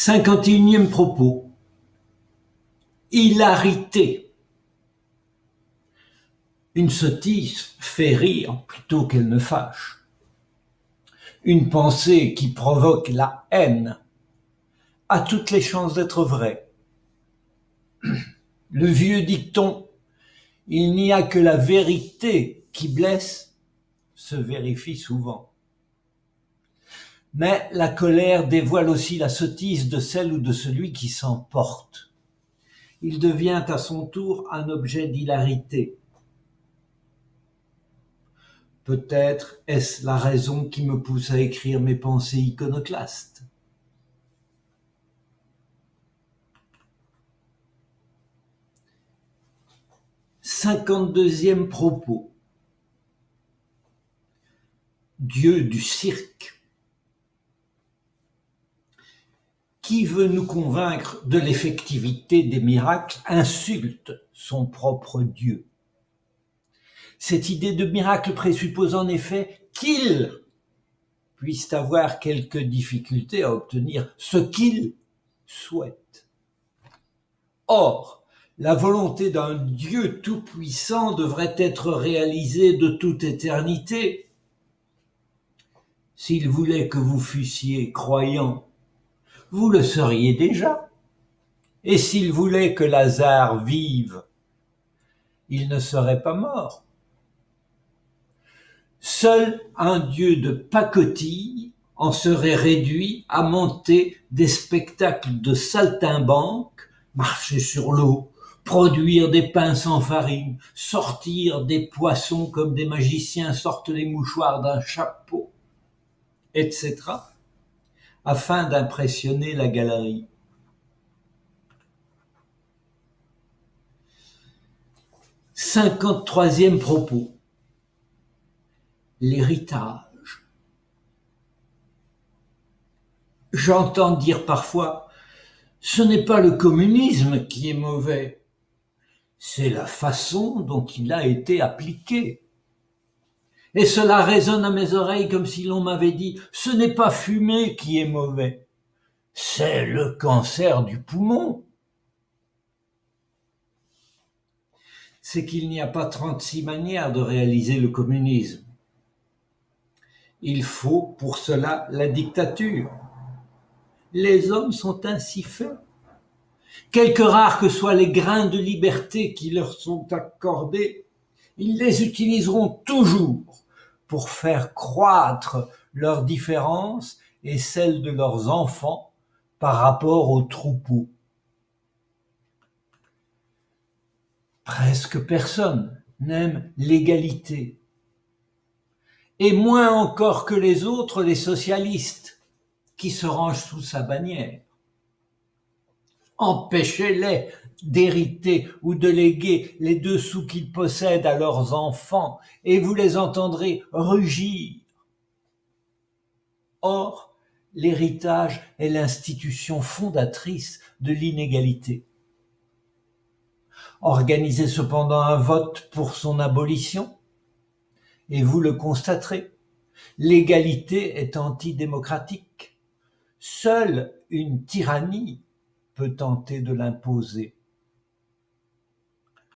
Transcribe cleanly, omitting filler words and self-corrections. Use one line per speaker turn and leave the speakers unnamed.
51e propos. Hilarité. Une sottise fait rire plutôt qu'elle ne fâche. Une pensée qui provoque la haine a toutes les chances d'être vraie. Le vieux dicton « il n'y a que la vérité qui blesse » se vérifie souvent. Mais la colère dévoile aussi la sottise de celle ou de celui qui s'emporte. Il devient à son tour un objet d'hilarité. Peut-être est-ce la raison qui me pousse à écrire mes pensées iconoclastes. « 52e propos. Dieu du cirque. Qui veut nous convaincre de l'effectivité des miracles insulte son propre Dieu. Cette idée de miracle présuppose en effet qu'il puisse avoir quelques difficultés à obtenir ce qu'il souhaite. Or, la volonté d'un Dieu tout-puissant devrait être réalisée de toute éternité. S'il voulait que vous fussiez croyants, vous le seriez déjà. Et s'il voulait que Lazare vive, il ne serait pas mort. Seul un Dieu de pacotille en serait réduit à monter des spectacles de saltimbanque, marcher sur l'eau, produire des pains sans farine, sortir des poissons comme des magiciens sortent les mouchoirs d'un chapeau, etc., afin d'impressionner la galerie. « 53e propos. L'héritage. J'entends dire parfois, ce n'est pas le communisme qui est mauvais, c'est la façon dont il a été appliqué. Et cela résonne à mes oreilles comme si l'on m'avait dit, ce n'est pas fumer qui est mauvais, c'est le cancer du poumon. C'est qu'il n'y a pas 36 manières de réaliser le communisme. Il faut pour cela la dictature. Les hommes sont ainsi faits. Quelque rares que soient les grains de liberté qui leur sont accordés, ils les utiliseront toujours pour faire croître leurs différences et celles de leurs enfants par rapport aux troupeaux. Presque personne n'aime l'égalité. Et moins encore que les autres, les socialistes, qui se rangent sous sa bannière. Empêchez-les d'hériter ou de léguer les 2 sous qu'ils possèdent à leurs enfants, et vous les entendrez rugir. Or, l'héritage est l'institution fondatrice de l'inégalité. Organisez cependant un vote pour son abolition, et vous le constaterez, l'égalité est antidémocratique. Seule une tyrannie peut tenter de l'imposer.